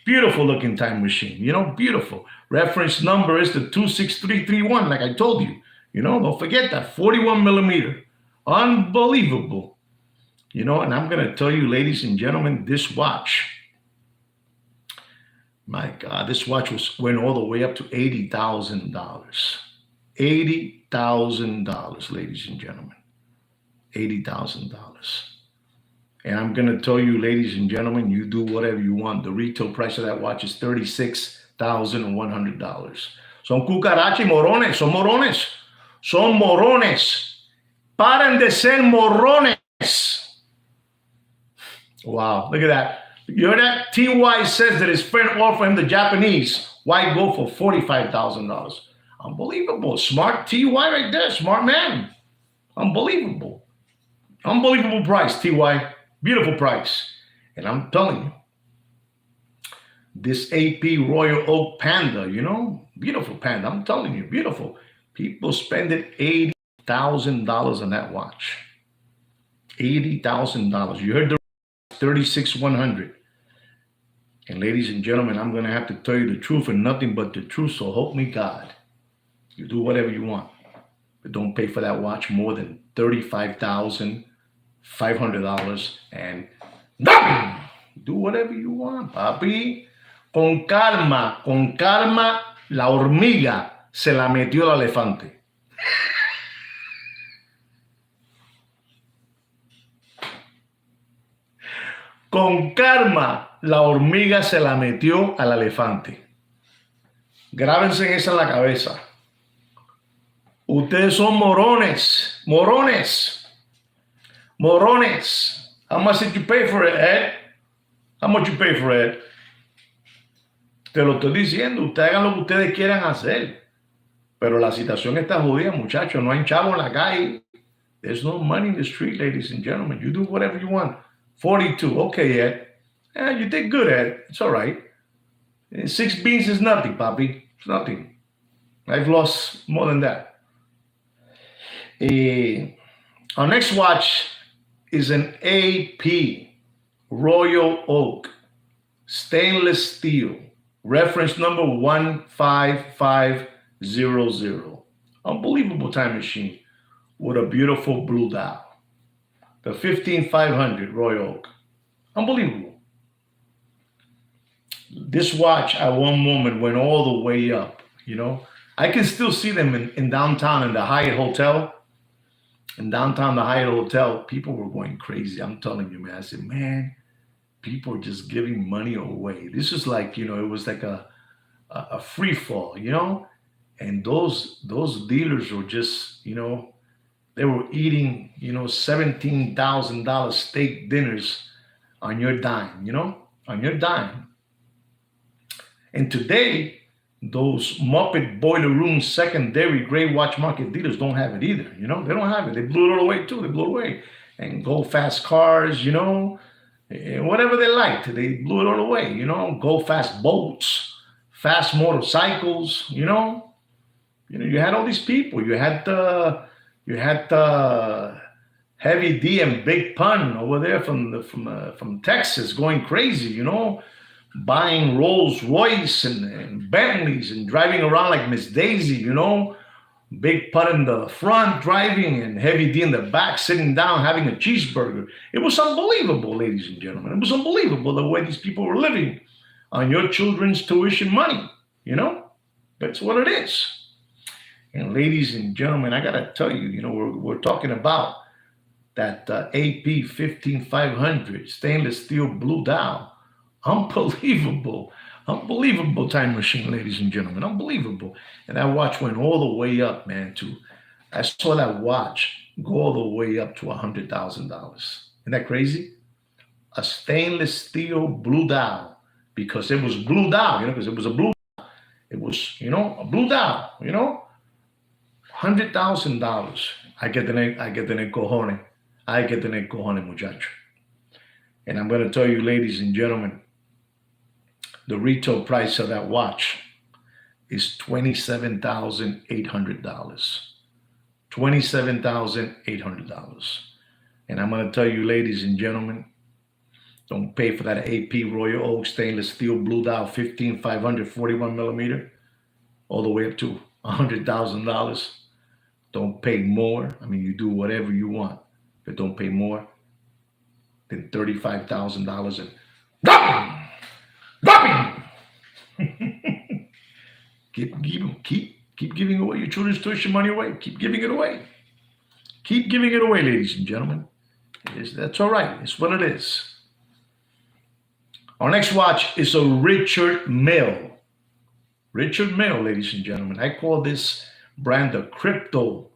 Beautiful looking time machine, beautiful. Reference number is the 26331, like I told you. Don't forget that, 41 millimeter. Unbelievable. And I'm going to tell you, ladies and gentlemen, this watch, my God, this watch went all the way up to $80,000. $80,000, ladies and gentlemen. $80,000. And I'm going to tell you, ladies and gentlemen, you do whatever you want. The retail price of that watch is $36,100. Son cucarachas y morones. Son morones. Son morones. Paren de ser morones. Wow, look at that. You heard that? TY says that his friend offered him the Japanese white gold for $45,000. Unbelievable. Smart TY right there. Smart man. Unbelievable. Unbelievable price, TY. Beautiful price. And I'm telling you, this AP Royal Oak Panda, beautiful Panda. I'm telling you, beautiful. People spending $80,000 on that watch. $80,000. You heard the 36,100. And ladies and gentlemen, I'm going to have to tell you the truth and nothing but the truth. So help me God. You do whatever you want, but don't pay for that watch more than $35,500 and nothing. Do whatever you want, papi. Con calma, la hormiga se la metió el elefante. Con calma, la hormiga se la metió al elefante. Grábense esa en la cabeza. Ustedes son morones. Morones. Morones. How much did you pay for it, Ed? How much you pay for it? Te lo estoy diciendo. Ustedes hagan lo que ustedes quieran hacer. Pero la situación está jodida, muchachos. No hay chavo en la calle. There's no money in the street, ladies and gentlemen. You do whatever you want. 42. Okay, Ed. Yeah, you did good, Ed. It's all right. 6 beans is nothing, papi. It's nothing. I've lost more than that. Our next watch is an AP Royal Oak stainless steel, reference number 15500. Unbelievable time machine with a beautiful blue dial. The 15500 Royal Oak. Unbelievable. This watch at one moment went all the way up, I can still see them in downtown in the Hyatt Hotel. In downtown, the Hyatt Hotel, people were going crazy. I'm telling you, man. I said, man, people are just giving money away. This is like, it was like a free fall, And those dealers were just, they were eating, $17,000 steak dinners on your dime, on your dime. And today, those Muppet boiler room secondary gray watch market dealers don't have it either. They don't have it. They blew it all away too. They blew it away. And go fast cars, whatever they liked, they blew it all away. Go fast boats, fast motorcycles, you had all these people. You had the Heavy D and Big Pun over there from Texas going crazy, buying Rolls Royce and Bentleys and driving around like Miss Daisy, Big Pun in the front driving and Heavy D in the back sitting down having a cheeseburger. It was unbelievable, ladies and gentlemen. It was unbelievable the way these people were living on your children's tuition money, That's what it is. And ladies and gentlemen, I gotta tell you, we're talking about that AP 15500 stainless steel blue dial. Unbelievable time machine, ladies and gentlemen. Unbelievable. And that watch went all the way up, man. I saw that watch go all the way up to $100,000. Isn't that crazy? A stainless steel blue dial, because it was blue dial, because it was a blue. It was, a blue dial, $100,000. I get the cojones. I get the cojones, muchacho. And I'm going to tell you, ladies and gentlemen, the retail price of that watch is $27,800. $27,800. And I'm going to tell you, ladies and gentlemen, don't pay for that AP Royal Oak stainless steel blue dial 15500 41 millimeter all the way up to $100,000. Don't pay more. I mean, you do whatever you want, but don't pay more than $35,000 and dropping. keep giving away your children's tuition money away. Keep giving it away. Keep giving it away, ladies and gentlemen. That's all right. It's what it is. Our next watch is a Richard Mille. Richard Mille, ladies and gentlemen. I call this brand the crypto,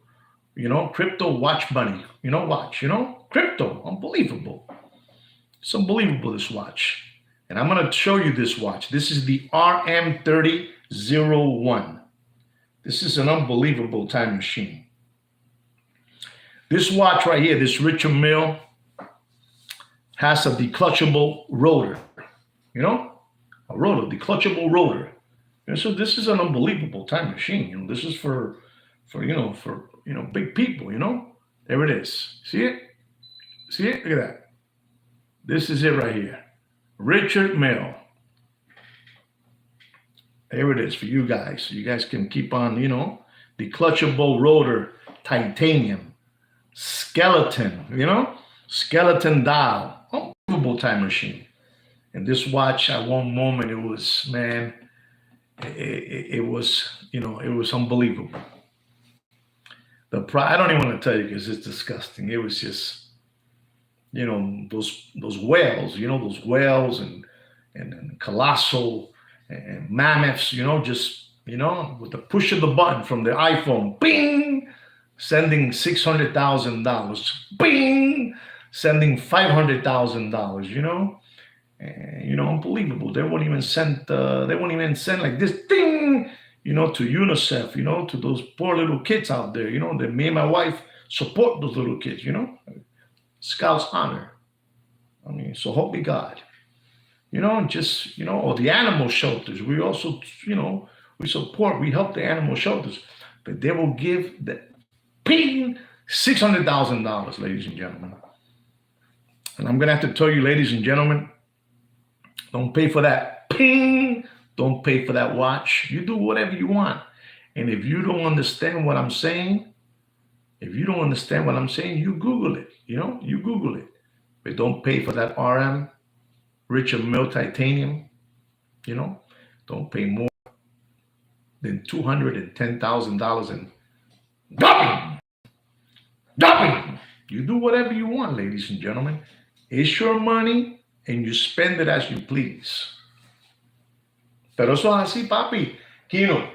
crypto watch money, crypto. Unbelievable. It's unbelievable, this watch. And I'm going to show you this watch. This is the RM3001. This is an unbelievable time machine. This watch right here, this Richard Mille, has a declutchable rotor. A rotor, declutchable rotor. And so this is an unbelievable time machine. This is for big people. There it is. See it? See it? Look at that. This is it right here. Richard Mille. There it is for you guys. So you guys can keep on, declutchable rotor, titanium, skeleton, skeleton dial. Unbelievable time machine. And this watch, at one moment, it was, man, it was unbelievable. I don't even want to tell you because it's disgusting. It was just, those whales, those whales and colossal and mammoths, with the push of the button from the iPhone, bing, sending $600,000, bing, sending $500,000, and, unbelievable. They won't even send like this ding, to UNICEF, to those poor little kids out there, that me and my wife support those little kids, Scouts honor. I mean, so help me God. Or the animal shelters. We also, we support, we help the animal shelters. But they will give the ping $600,000, ladies and gentlemen. And I'm going to have to tell you, ladies and gentlemen, don't pay for that ping. Don't pay for that watch. You do whatever you want. And if you don't understand what I'm saying, you Google it. You Google it. But don't pay for that RM, Richard Mille titanium. Don't pay more than $210,000 and dropping. You do whatever you want, ladies and gentlemen. It's your money and you spend it as you please. Pero eso es así, papi. Kino,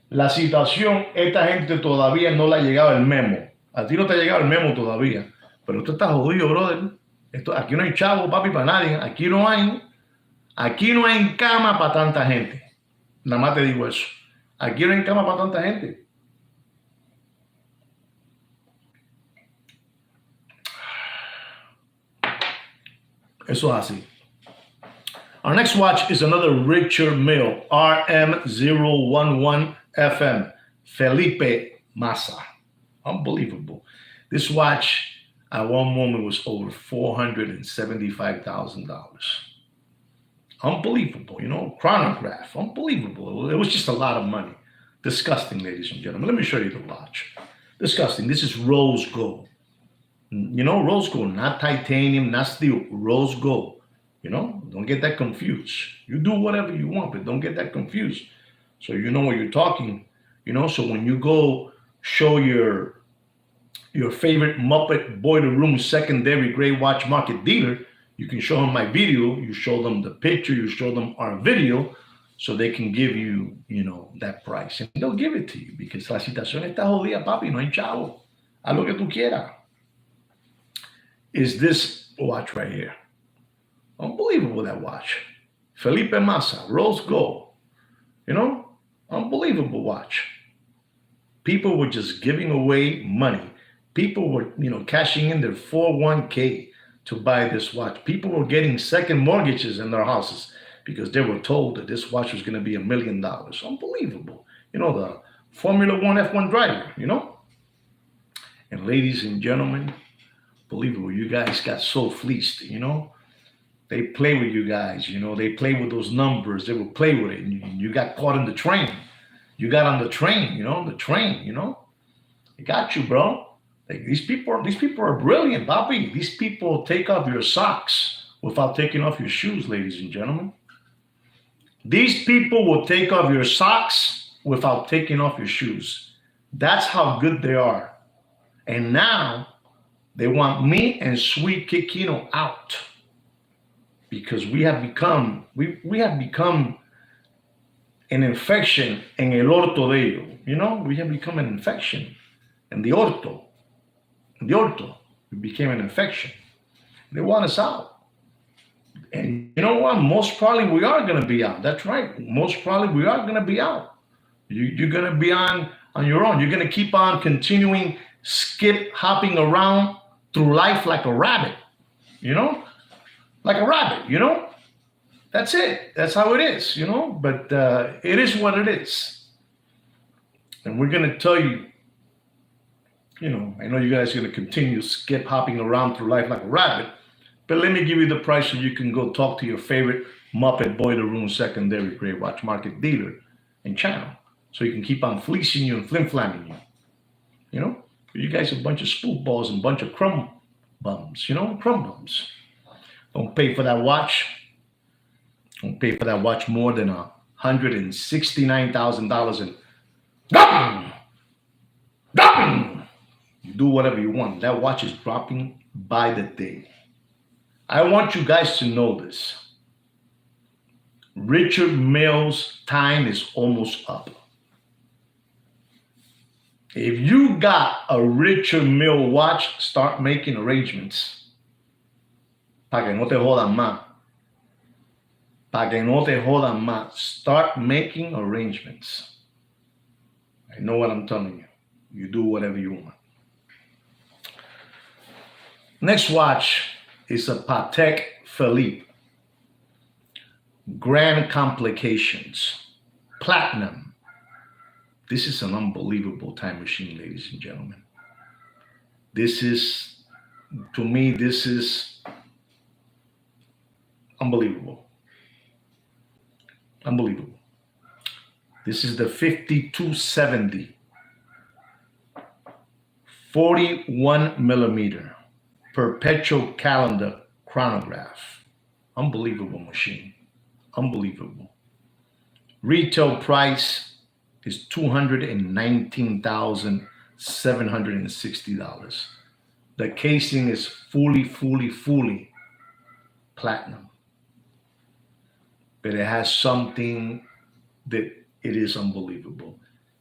la situación, esta gente todavía no le ha llegado el memo. A ti no te ha llegado el memo todavía. Pero tú estás jodido, brother. Aquí no hay chavo, papi, para nadie. Aquí no hay cama para tanta gente. Nada más te digo eso. Aquí no hay cama para tanta gente. Eso es así. Our next watch is another Richard Mille RM011FM Felipe Massa. Unbelievable. This watch at one moment was over $475,000. Unbelievable, chronograph, unbelievable. It was just a lot of money. Disgusting, ladies and gentlemen. Let me show you the watch. Disgusting. This is rose gold. Rose gold, not titanium, not steel, rose gold. Don't get that confused. You do whatever you want, but don't get that confused. So you know what you're talking, so when you go show your favorite Muppet boiler room secondary gray watch market dealer, you can show them my video, you show them the picture, you show them our video, so they can give you, that price. And they'll give it to you because la situación está jodida, papi, no hay chavo. Haz lo que tú quieras. Is this watch right here. Unbelievable, that watch. Felipe Massa, rose gold. Unbelievable watch. People were just giving away money. People were, cashing in their 401k to buy this watch. People were getting second mortgages in their houses because they were told that this watch was going to be $1 million. Unbelievable. The Formula One F1 driver, And ladies and gentlemen, believable, you guys got so fleeced, They play with you guys, They play with those numbers. They will play with it. And you got caught in the train. You got on the train, the train, It got you, bro. Like these people are brilliant, Bobby. These people take off your socks without taking off your shoes, ladies and gentlemen. These people will take off your socks without taking off your shoes. That's how good they are. And now they want me and Sweet Kid Kino out because we have become an infection en el orto de ellos. We have become an infection in the orto. We became an infection. They want us out. And you know what? Most probably we are going to be out. That's right. Most probably we are going to be out. You're going to be on your own. You're going to keep on continuing skip hopping around through life like a rabbit. Like a rabbit, That's it. That's how it is, But it is what it is. And we're going to tell you, I know you guys are going to continue skip hopping around through life like a rabbit, but let me give you the price so you can go talk to your favorite Muppet boiler room secondary gray watch market dealer and channel, so you can keep on fleecing you and flim-flamming you. You guys are a bunch of spook balls and a bunch of crumb bums, crumb bums. Don't pay for that watch. Don't pay for that watch more than $169,000 and dropping. You do whatever you want. That watch is dropping by the day. I want you guys to know this. Richard Mille's time is almost up. If you got a Richard Mille watch, start making arrangements. Para que no te jodan más. Para que no te jodan más. Start making arrangements. I know what I'm telling you. You do whatever you want. Next watch is a Patek Philippe. Grand Complications. Platinum. This is an unbelievable time machine, ladies and gentlemen. To me, this is unbelievable. Unbelievable. This is the 5270. 41 millimeter. Perpetual calendar chronograph. Unbelievable machine. Unbelievable. Retail price is $219,760. The casing is fully platinum. But it has something that it is unbelievable.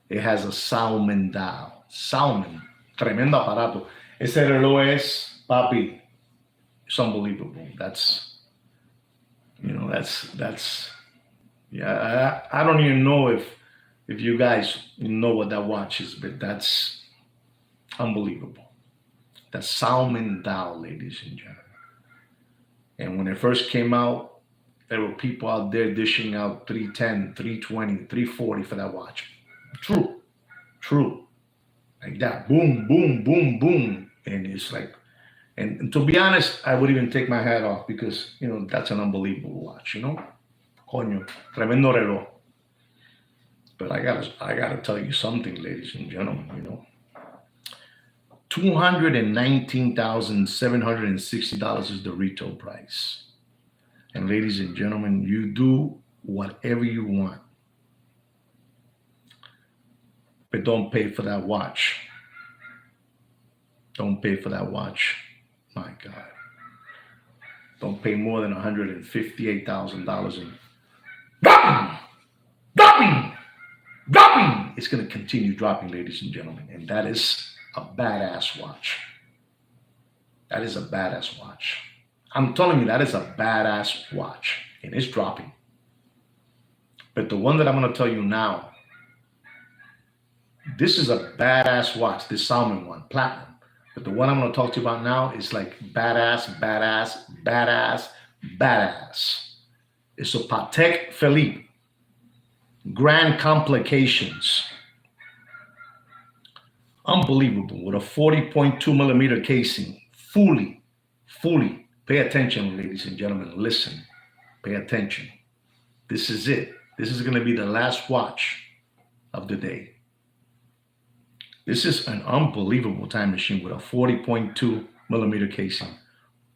It has a Salmon dial. Salmon. Tremendo aparato. Ese reloj es, papi, it's unbelievable. I don't even know if you guys know what that watch is, but that's unbelievable. The Salmon dial, ladies and gentlemen. And when it first came out, There were people out there dishing out 310, 320, 340 for that watch. True, true. Like that. Boom, boom, boom, boom. And it's like, and to be honest, I would even take my hat off because, that's an unbelievable watch, Coño, tremendo reloj. But I gotta tell you something, ladies and gentlemen, $219,760 is the retail price. And ladies and gentlemen, you do whatever you want, but don't pay for that watch. Don't pay for that watch. My God. Don't pay more than $158,000 in dropping. It's going to continue dropping, ladies and gentlemen. And that is a badass watch. That is a badass watch. I'm telling you, that is a badass watch. And it's dropping. But the one that I'm going to tell you now, this is a badass watch, this Salmon one, platinum. But the one I'm going to talk to you about now is like badass, badass, badass, badass. It's a Patek Philippe. Grand Complications. Unbelievable. With a 40.2 millimeter casing. Fully. Pay attention, ladies and gentlemen. Listen. Pay attention. This is it. This is going to be the last watch of the day. This is an unbelievable time machine with a 40.2 millimeter casing.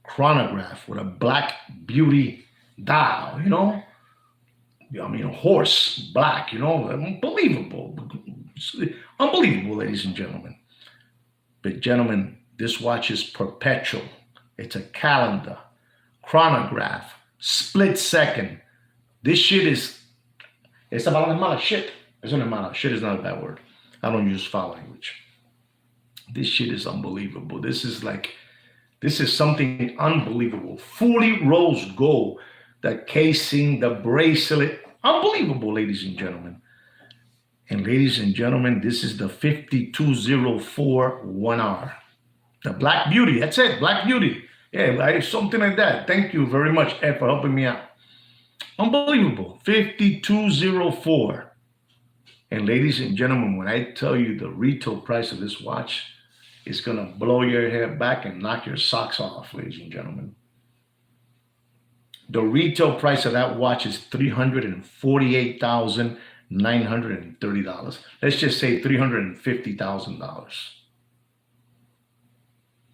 Chronograph with a black beauty dial, a horse black, unbelievable. Unbelievable, ladies and gentlemen. But gentlemen, this watch is perpetual. It's a calendar, chronograph, split second. This shit is, it's about mala shit. It's not mala. Shit is not a bad word. I don't use foul language. This shit is unbelievable. This is something unbelievable. Fully rose gold. The casing, the bracelet. Unbelievable, ladies and gentlemen. And ladies and gentlemen, this is the 5204 1R. The Black Beauty. That's it. Black Beauty. Yeah, something like that. Thank you very much, Ed, for helping me out. Unbelievable. 5204. And ladies and gentlemen, when I tell you the retail price of this watch is going to blow your hair back and knock your socks off, ladies and gentlemen. The retail price of that watch is $348,930. Let's just say $350,000.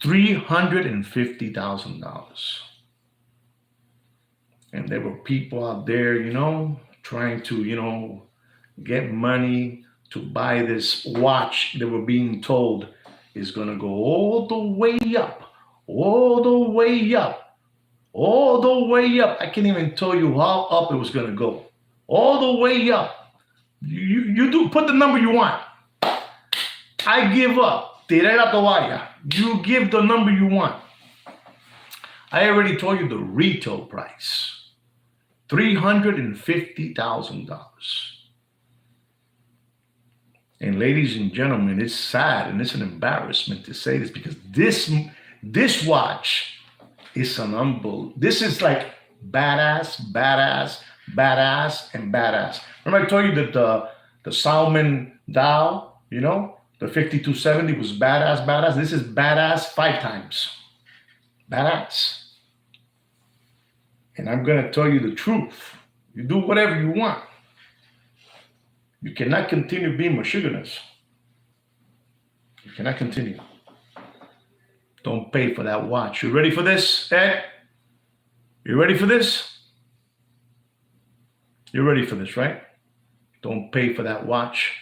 $350,000. And there were people out there, trying to, get money to buy this watch they were being told is going to go all the way up, all the way up, all the way up. I can't even tell you how up it was going to go. All the way up. You do put the number you want. I give up. Tiré la toalla. You give the number you want. I already told you the retail price. $350,000. And ladies and gentlemen, it's sad and it's an embarrassment to say this because this watch is an unbelievable. This is like badass, badass, badass, and badass. Remember I told you that the Salmon dial, the 5270 was badass, badass. This is badass 5 times. Badass. And I'm going to tell you the truth. You do whatever you want. You cannot continue being misogynist. You cannot continue. Don't pay for that watch. You ready for this, Ed? You ready for this? You're ready for this, right? Don't pay for that watch.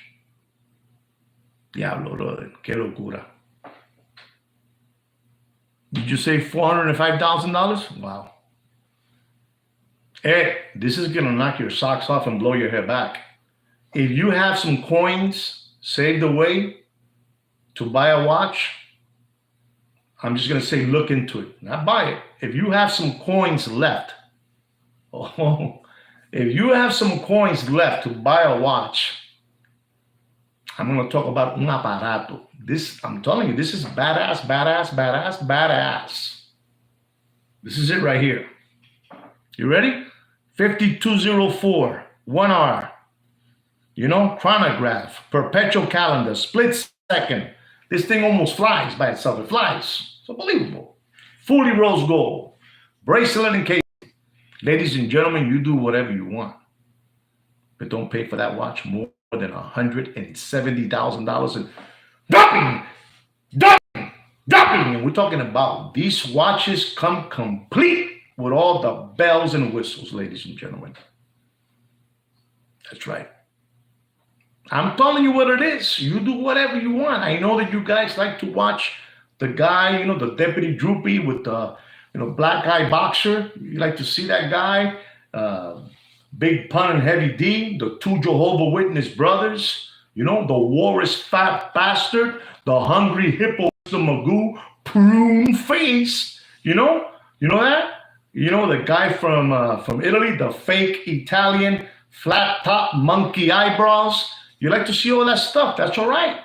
Diablo, brother. Qué locura. Did you say $405,000? Wow. Ed, this is going to knock your socks off and blow your hair back. If you have some coins saved away to buy a watch, I'm just going to say look into it. Not buy it. If you have some coins left, if you have some coins left to buy a watch, I'm going to talk about un aparato. I'm telling you, this is badass, badass, badass, badass. This is it right here. You ready? 5204, 1R. You know, chronograph, perpetual calendar, split second. This thing almost flies by itself. It flies. It's unbelievable. Fully rose gold. Bracelet and case. Ladies and gentlemen, you do whatever you want. But don't pay for that watch more than $170,000 and dumping. And we're talking about these watches come complete with all the bells and whistles, ladies and gentlemen. That's right. I'm telling you what it is. You do whatever you want. I know that you guys like to watch the guy, you know, the Deputy Droopy with the, you know, black eye boxer. You like to see that guy. Big Pun and Heavy D, the two Jehovah Witness brothers. You know, the Walrus Fat Bastard, the Hungry Hippo, Mr. Magoo, Prune Face. You know that? You know, the guy from Italy, the fake Italian flat top monkey eyebrows. You like to see all that stuff. That's all right.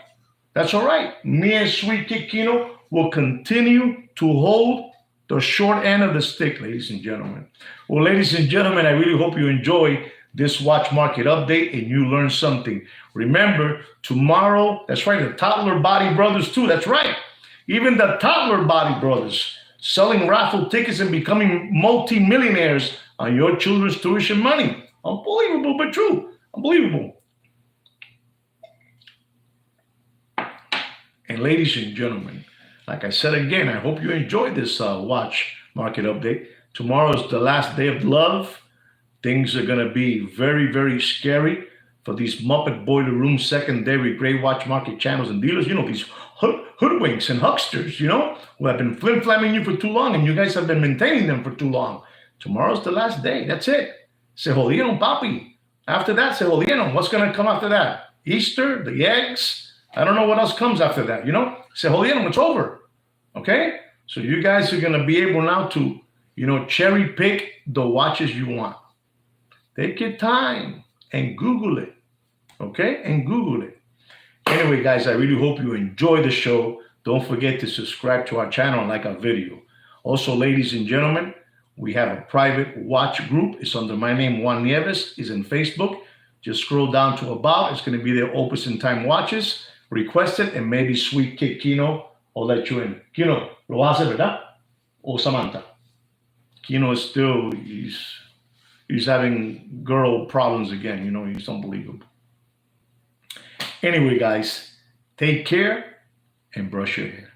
That's all right. Me and Sweet Kid Kino will continue to hold the short end of the stick, ladies and gentlemen. Well, ladies and gentlemen, I really hope you enjoy this watch market update and you learn something. Remember, tomorrow, that's right, the Toddler Body Brothers too. That's right. Even the Toddler Body Brothers selling raffle tickets and becoming multi-millionaires on your children's tuition money. Unbelievable, but true. Unbelievable. And ladies and gentlemen, like I said again, I hope you enjoyed this watch market update. Tomorrow is the last day of love. Things are going to be very, very scary for these Muppet Boiler Room secondary gray watch market channels and dealers. You know, these hoodwinks and hucksters, you know, who have been flim-flamming you for too long and you guys have been maintaining them for too long. Tomorrow's the last day. That's it. Se jodieron, papi. After that, se jodieron. What's going to come after that? Easter, the eggs. I don't know what else comes after that, you know? Se jodieron, it's over, okay? So you guys are going to be able now to, you know, cherry pick the watches you want. Take your time and Google it, okay? And Google it. Anyway, guys, I really hope you enjoy the show. Don't forget to subscribe to our channel and like our video. Also, ladies and gentlemen, we have a private watch group. It's under my name, Juan Nieves. It's in Facebook. Just scroll down to About. It's going to be there, Opus in Time Watches. Request it, and maybe Sweet Kid Kino will let you in. Kino, lo hace, ¿verdad? O Samantha? Kino is still, he's having girl problems again. You know, he's unbelievable. Anyway, guys, take care and brush your hair.